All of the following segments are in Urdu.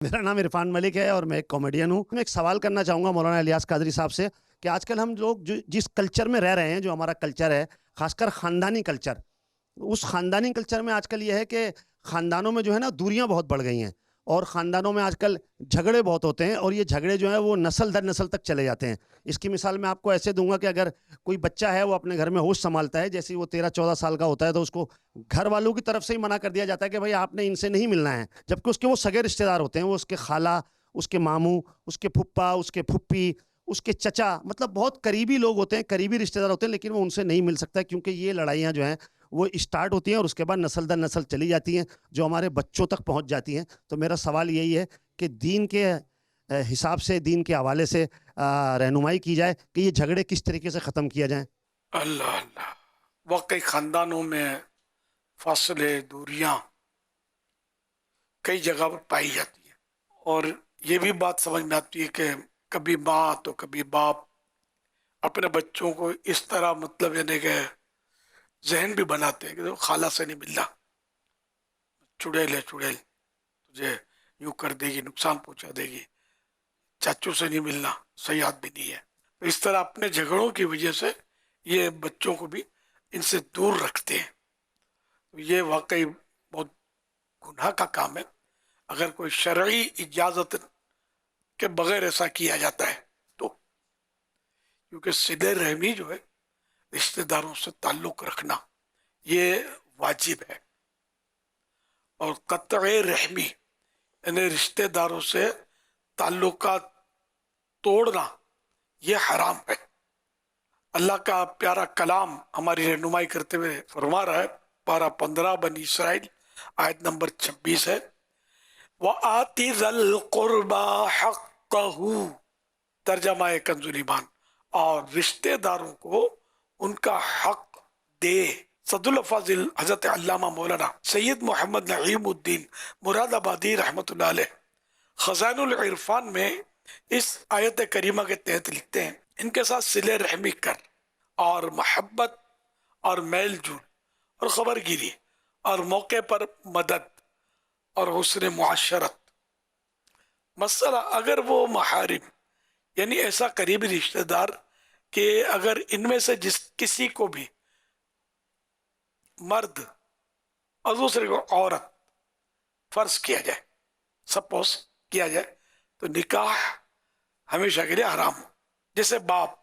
میرا نام عرفان ملک ہے اور میں ایک کامیڈین ہوں. میں ایک سوال کرنا چاہوں گا مولانا الیاس قادری صاحب سے کہ آج کل ہم لوگ جس کلچر میں رہ رہے ہیں، جو ہمارا کلچر ہے، خاص کر خاندانی کلچر، اس خاندانی کلچر میں آج کل یہ ہے کہ خاندانوں میں جو ہے نا دوریاں بہت بڑھ گئی ہیں، اور خاندانوں میں آج کل جھگڑے بہت ہوتے ہیں، اور یہ جھگڑے جو ہیں وہ نسل در نسل تک چلے جاتے ہیں. اس کی مثال میں آپ کو ایسے دوں گا کہ اگر کوئی بچہ ہے وہ اپنے گھر میں ہوش سنبھالتا ہے، جیسے وہ 13-14 سال کا ہوتا ہے، تو اس کو گھر والوں کی طرف سے ہی منع کر دیا جاتا ہے کہ بھائی آپ نے ان سے نہیں ملنا ہے، جبکہ اس کے وہ سگے رشتے دار ہوتے ہیں، وہ اس کے خالہ، اس کے ماموں، اس کے پھپھا، اس کے پھپھی، اس کے چچا، مطلب بہت قریبی لوگ ہوتے ہیں، قریبی رشتے دار ہوتے ہیں، لیکن وہ ان سے نہیں مل سکتا کیونکہ یہ لڑائیاں جو ہیں وہ اسٹارٹ ہوتی ہیں اور اس کے بعد نسل در نسل چلی جاتی ہیں، جو ہمارے بچوں تک پہنچ جاتی ہیں. تو میرا سوال یہی ہے کہ دین کے حساب سے، دین کے حوالے سے رہنمائی کی جائے کہ یہ جھگڑے کس طریقے سے ختم کیا جائیں. اللہ اللہ، واقعی خاندانوں میں فاصلے، دوریاں کئی جگہ پر پائی جاتی ہیں، اور یہ بھی بات سمجھ میں آتی ہے کہ کبھی ماں تو کبھی باپ اپنے بچوں کو اس طرح مطلب یعنی کہ ذہن بھی بناتے ہیں کہ خالہ سے نہیں ملنا، چڑیل ہے چڑیل، تجھے یوں کر دے گی، نقصان پہنچا دے گی، چاچو سے نہیں ملنا، صحیح آدمی نہیں ہے. تو اس طرح اپنے جھگڑوں کی وجہ سے یہ بچوں کو بھی ان سے دور رکھتے ہیں. یہ واقعی بہت گناہ کا کام ہے اگر کوئی شرعی اجازت کے بغیر ایسا کیا جاتا ہے تو، کیونکہ صلہ رحمی جو ہے، رشتہ داروں سے تعلق رکھنا، یہ واجب ہے، اور قطع رحمی یعنی رشتہ داروں سے تعلقات توڑنا یہ حرام ہے. اللہ کا پیارا کلام ہماری رہنمائی کرتے ہوئے فرما رہا ہے، پارہ 15 بنی اسرائیل آیت نمبر 26 ہے، وَآتِ ذَا الْقُرْبَى حَقَّهُ، ترجمہ کنز ایمان، اور رشتہ داروں کو ان کا حق دے. صد الفاضل حضرت علامہ مولانا سید محمد نعیم الدین مراد آبادی رحمۃ اللہ علیہ خزائن العرفان میں اس آیت کریمہ کے تحت لکھتے ہیں، ان کے ساتھ صلہ رحمی کر اور محبت اور میل جول اور خبر گیری اور موقع پر مدد اور حسن معاشرت. مسئلہ اگر وہ محارم یعنی ایسا قریبی رشتہ دار کہ اگر ان میں سے جس کسی کو بھی مرد اور دوسرے کو عورت فرض کیا جائے، سپوز کیا جائے، تو نکاح ہمیشہ کے لیے حرام ہو. جیسے باپ،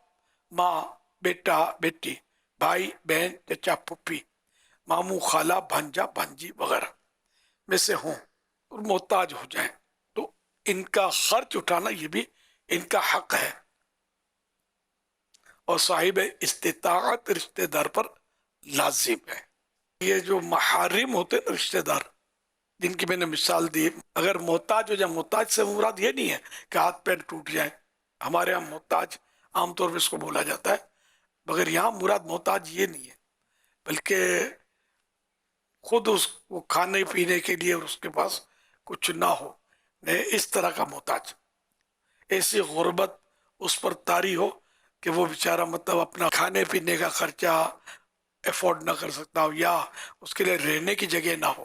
ماں، بیٹا، بیٹی، بھائی، بہن، چچا، پھپھی، ماموں، خالہ، بھانجا، بھانجی وغیرہ میں سے ہوں اور محتاج ہو جائیں تو ان کا خرچ اٹھانا یہ بھی ان کا حق ہے، اور صاحب استطاعت رشتہ دار پر لازم ہے. یہ جو محارم ہوتے ہیں رشتہ دار جن کی میں نے مثال دی، اگر محتاج ہو جائے، محتاج سے مراد یہ نہیں ہے کہ ہاتھ پیر ٹوٹ جائے، ہمارے ہاں محتاج عام طور پہ اس کو بولا جاتا ہے، مگر یہاں مراد محتاج یہ نہیں ہے، بلکہ خود اس کو کھانے پینے کے لیے اور اس کے پاس کچھ نہ ہو، اس طرح کا محتاج، ایسی غربت اس پر طاری ہو کہ وہ بیچارہ مطلب اپنا کھانے پینے کا خرچہ افورڈ نہ کر سکتا ہو، یا اس کے لیے رہنے کی جگہ نہ ہو.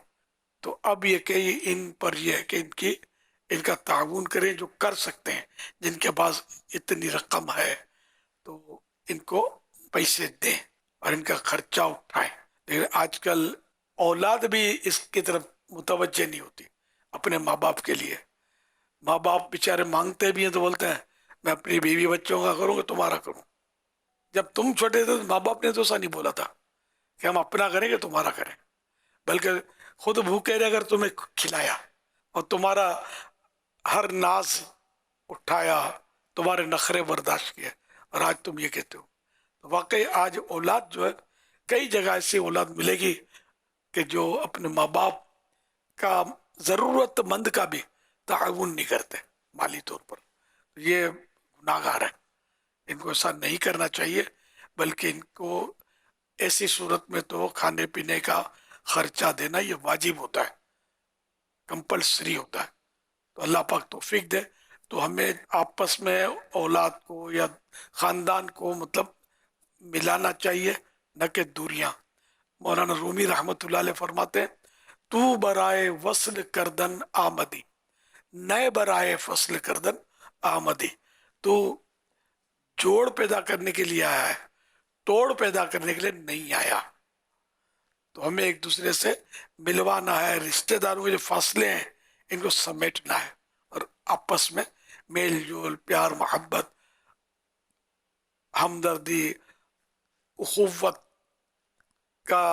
تو اب یہ کہ ان پر یہ ہے کہ ان کا تعاون کریں، جو کر سکتے ہیں، جن کے پاس اتنی رقم ہے تو ان کو پیسے دیں اور ان کا خرچہ اٹھائیں. لیکن آج کل اولاد بھی اس کی طرف متوجہ نہیں ہوتی اپنے ماں باپ کے لیے. ماں باپ بیچارے مانگتے بھی ہیں تو بولتے ہیں میں اپنی بیوی بچوں کا کروں گا، تمہارا کروں. جب تم چھوٹے تھے تو ماں باپ نے تو ایسا نہیں بولا تھا کہ ہم اپنا کریں گے تمہارا کریں، بلکہ خود بھوکے رہ کر تمہیں کھلایا اور تمہارا ہر ناز اٹھایا، تمہارے نخرے برداشت کیے، اور آج تم یہ کہتے ہو. تو واقعی آج اولاد جو ہے، کئی جگہ ایسی اولاد ملے گی کہ جو اپنے ماں باپ کا ضرورت مند کا بھی تعاون نہیں کرتے مالی طور پر. یہ گناہ گار ہے، ان کو ایسا نہیں کرنا چاہیے، بلکہ ان کو ایسی صورت میں تو کھانے پینے کا خرچہ دینا یہ واجب ہوتا ہے، کمپلسری ہوتا ہے. تو اللہ پاک توفیق دے. تو ہمیں آپس میں اولاد کو یا خاندان کو مطلب ملانا چاہیے، نہ کہ دوریاں. مولانا رومی رحمۃ اللہ علیہ فرماتے ہیں، تو برائے وصل کردن آمدی نئے برائے فصل کردن آمدی. تو جوڑ پیدا کرنے کے لیے آیا ہے, توڑ پیدا کرنے کے لیے نہیں آیا. تو ہمیں ایک دوسرے سے ملوانا ہے, رشتہ داروں کے جو فاصلے ہیں ان کو سمیٹنا ہے, اور آپس میں میل جول, پیار, محبت, ہمدردی, اخوت کا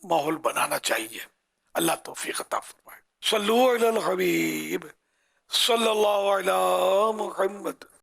ماحول بنانا چاہیے. اللہ توفیق عطا فرمائے. صلو علی الحبیب صلی اللہ علی محمد.